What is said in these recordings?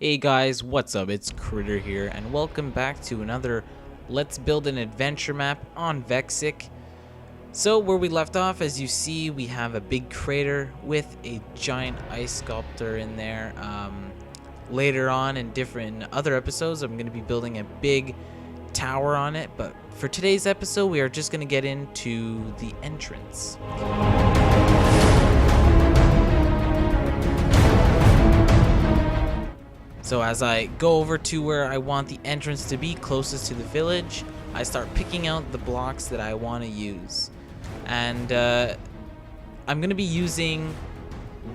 Hey guys, what's up? It's Kritter here, and welcome back to another Let's Build an Adventure map on Vexic. So where we left off, as you see, we have a big crater with a giant ice sculptor in there. Later on in different other episodes, I'm going to be building a big tower on it, but for today's episode, we are just going to get into the entrance. So as I go over to where I want the entrance to be, closest to the village, I start picking out the blocks that I want to use. And I'm going to be using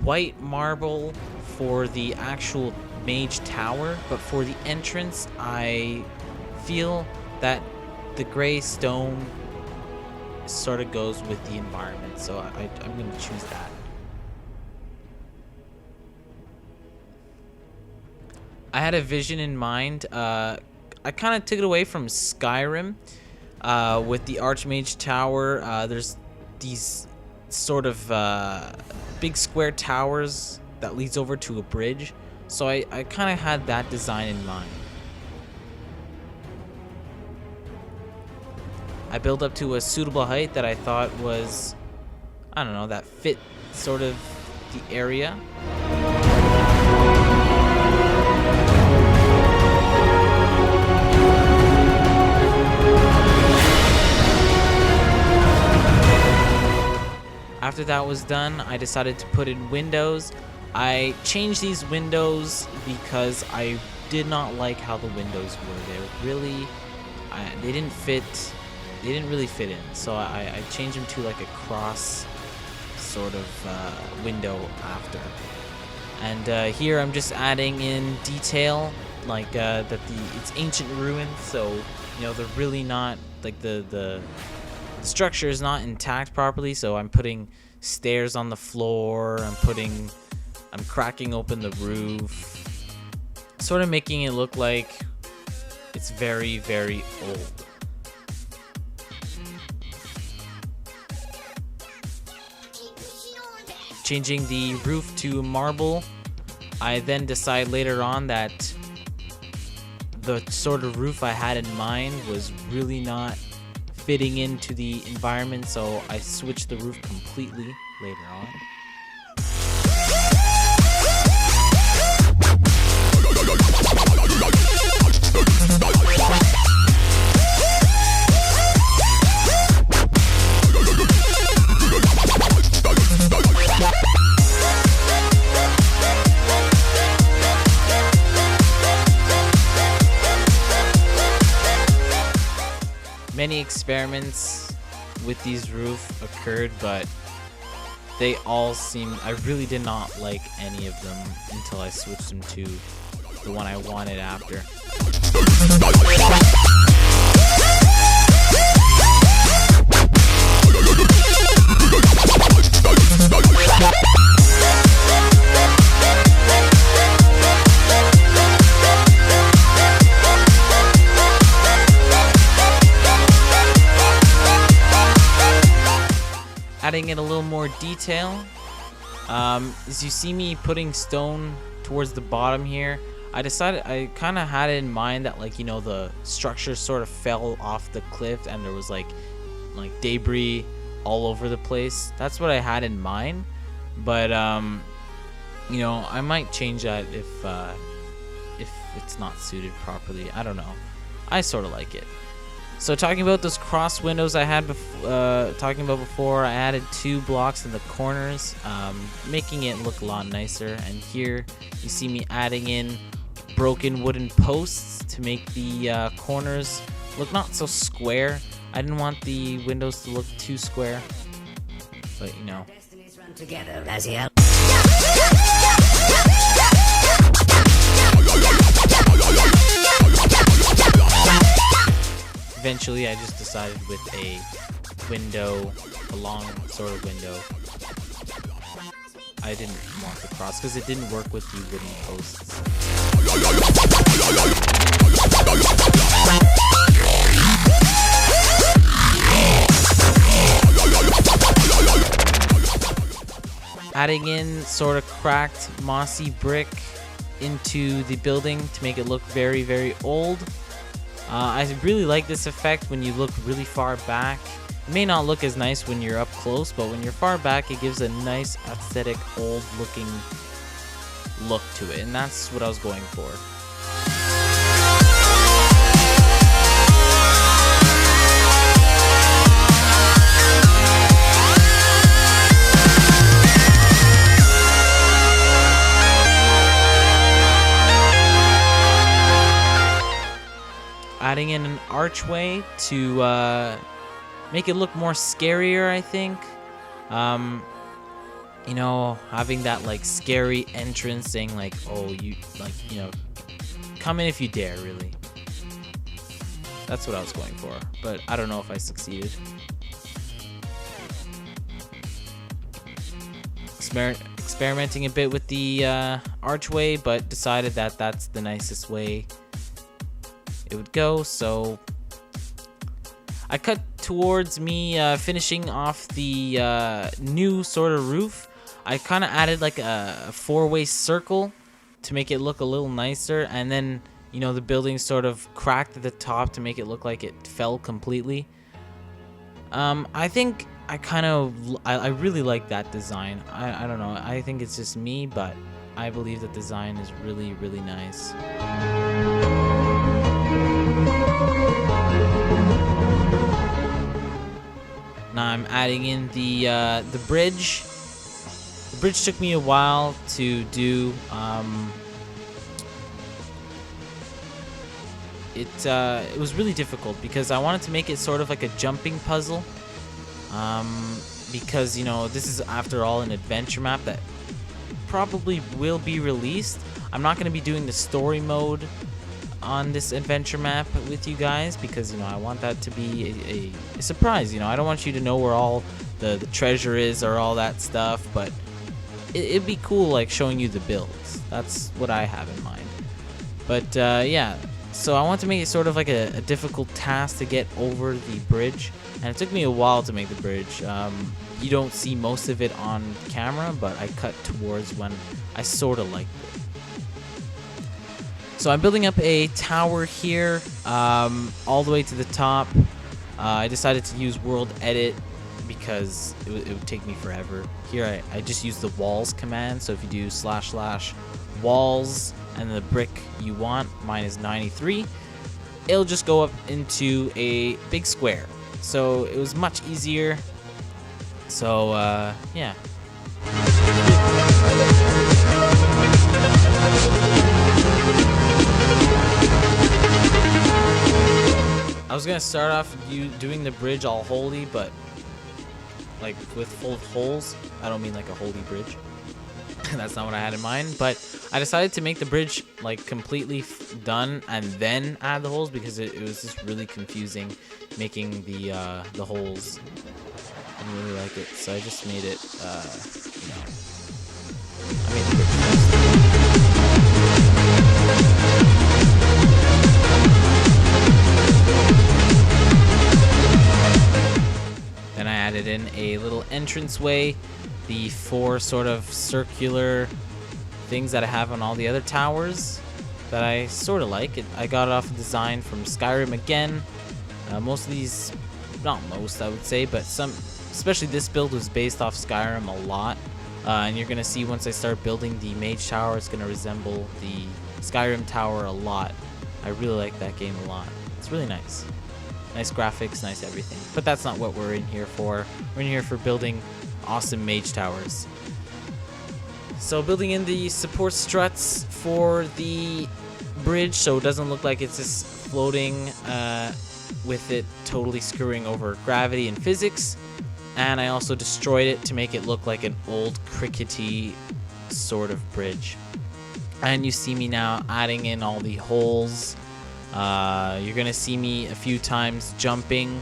white marble for the actual mage tower, but for the entrance, I feel that the gray stone sort of goes with the environment, so I'm going to choose that. I had a vision in mind. I kind of took it away from Skyrim with the Archmage Tower. There's these sort of big square towers that leads over to a bridge. So I kind of had that design in mind. I built up to a suitable height that I thought was, I don't know, that fit sort of the area. After that was done, I decided to put in windows. I changed these windows because I did not like how the windows were. They didn't fit. They didn't really fit in. So I changed them to like a cross sort of window after. And here I'm just adding in detail, like that it's ancient ruins. So you know they're really not like the structure is not intact properly, so I'm putting stairs on the floor, I'm cracking open the roof, sort of making it look like it's very, very old. Changing the roof to marble, I then decide later on that the sort of roof I had in mind was really not fitting into the environment, so I switched the roof completely later on. Many experiments with these roofs occurred, but they all seemed, I really did not like any of them until I switched them to the one I wanted after. Adding in a little more detail. As you see me putting stone towards the bottom here, I decided, I kind of had it in mind that, like, you know, the structure sort of fell off the cliff and there was like debris all over the place. That's what I had in mind, but you know, I might change that if it's not suited properly. I don't know. I sort of like it. So talking about those cross windows I had before, I added 2 blocks in the corners, making it look a lot nicer. And here you see me adding in broken wooden posts to make the corners look not so square. I didn't want the windows to look too square, but you know. Eventually, I just decided with a window, a long sort of window. I didn't want the cross because it didn't work with the wooden posts. Adding in sort of cracked mossy brick into the building to make it look very, very old. I really like this effect when you look really far back. It may not look as nice when you're up close, but when you're far back, it gives a nice aesthetic, old looking look to it, and that's what I was going for. Adding in an archway to make it look more scarier, I think. You know, having that like scary entrance saying like, oh, you like, you know, come in if you dare, really. That's what I was going for, but I don't know if I succeeded. Experimenting a bit with the archway, but decided that that's the nicest way it would go, so I cut towards me finishing off the new sort of roof. I kind of added like a four-way circle to make it look a little nicer, and then, you know, the building sort of cracked at the top to make it look like it fell completely. I think I really like that design. I don't know, I think it's just me, but I believe the design is really, really nice. Now I'm adding in the bridge. The bridge took me a while to do. It was really difficult because I wanted to make it sort of like a jumping puzzle. Because, you know, this is after all an adventure map that probably will be released. I'm not going to be doing the story mode on this adventure map with you guys because, you know, I want that to be a surprise. You know, I don't want you to know where all the treasure is or all that stuff, but it'd be cool like showing you the builds. That's what I have in mind. But yeah, so I want to make it sort of like a difficult task to get over the bridge, and it took me a while to make the bridge. You don't see most of it on camera, but I cut towards when I sort of liked it. So I'm building up a tower here, all the way to the top. I decided to use World Edit because it would take me forever. Here I just use the walls command, so if you do / walls and the brick you want, mine is 93, it'll just go up into a big square. So it was much easier. So yeah. I was gonna start off doing the bridge all holy, but like with full of holes. I don't mean like a holy bridge. That's not what I had in mind. But I decided to make the bridge like completely done and then add the holes because it was just really confusing making the holes. I didn't really like it, so I just made it. You know, I made the bridge first. Then I added in a little entranceway, the 4 sort of circular things that I have on all the other towers that I sort of like. I got it off a design from Skyrim again. Most of these, not most I would say, but some, especially this build was based off Skyrim a lot. And you're going to see once I start building the Mage Tower, it's going to resemble the Skyrim Tower a lot. I really like that game a lot. It's really nice. Nice graphics, nice everything. But that's not what we're in here for. We're in here for building awesome mage towers. So building in the support struts for the bridge so it doesn't look like it's just floating with it totally screwing over gravity and physics. And I also destroyed it to make it look like an old crickety sort of bridge. And you see me now adding in all the holes. You're gonna see me a few times jumping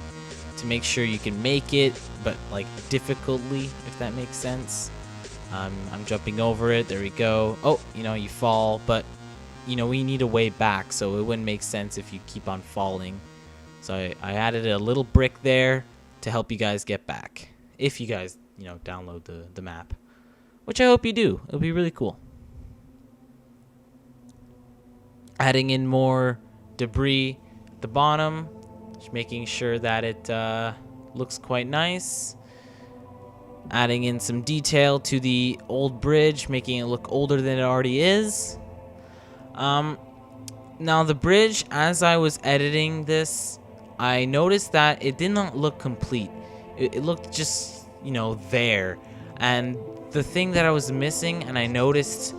to make sure you can make it, but like difficultly, if that makes sense. I'm jumping over it. There we go. Oh, you know, you fall, but you know, we need a way back, so it wouldn't make sense if you keep on falling. So I added a little brick there to help you guys get back, if you guys, you know, download the map, which I hope you do. It'll be really cool. adding in more debris at the bottom, just making sure that it looks quite nice. Adding in some detail to the old bridge, making it look older than it already is. Now the bridge, as I was editing this, I noticed that it did not look complete. It looked just, there. And the thing that I was missing, and I noticed,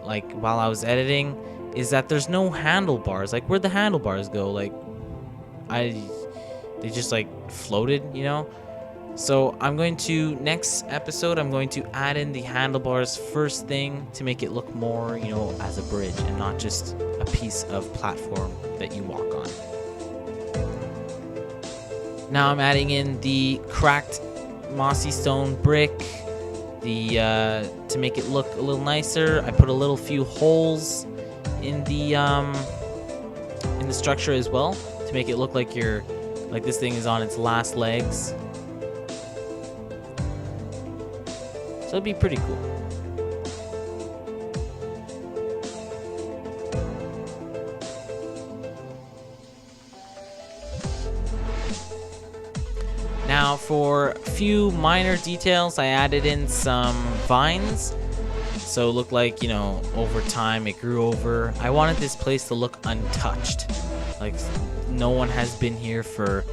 like, while I was editing, is that there's no handlebars. Like, where'd the handlebars go? Like, they just, like, floated, So I'm going to, next episode, I'm going to add in the handlebars first thing to make it look more, as a bridge and not just a piece of platform that you walk on. Now I'm adding in the cracked mossy stone brick, to make it look a little nicer. I put a little few holes in the structure as well to make it look like this thing is on its last legs. So it'd be pretty cool. Now for a few minor details, I added in some vines. So it looked like, over time it grew over. I wanted this place to look untouched. Like no one has been here for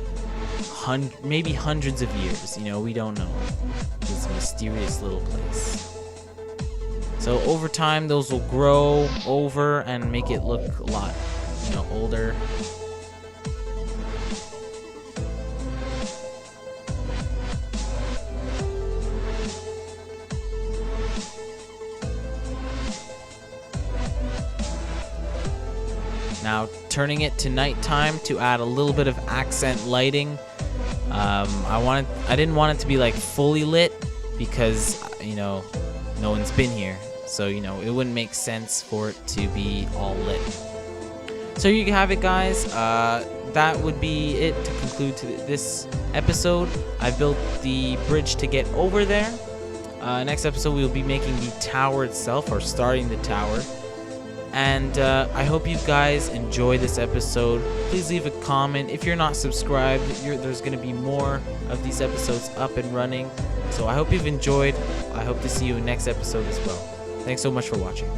maybe hundreds of years. We don't know. It's a mysterious little place. So over time, those will grow over and make it look a lot, older. Now turning it to nighttime to add a little bit of accent lighting. I didn't want it to be like fully lit because no one's been here, so it wouldn't make sense for it to be all lit. So you have it, guys. That would be it to conclude this episode. I built the bridge to get over there. Next episode we will be making the tower itself, or starting the tower. And I hope you guys enjoy this episode. Please leave a comment. If you're not subscribed, there's going to be more of these episodes up and running. So I hope you've enjoyed. I hope to see you in next episode as well. Thanks so much for watching.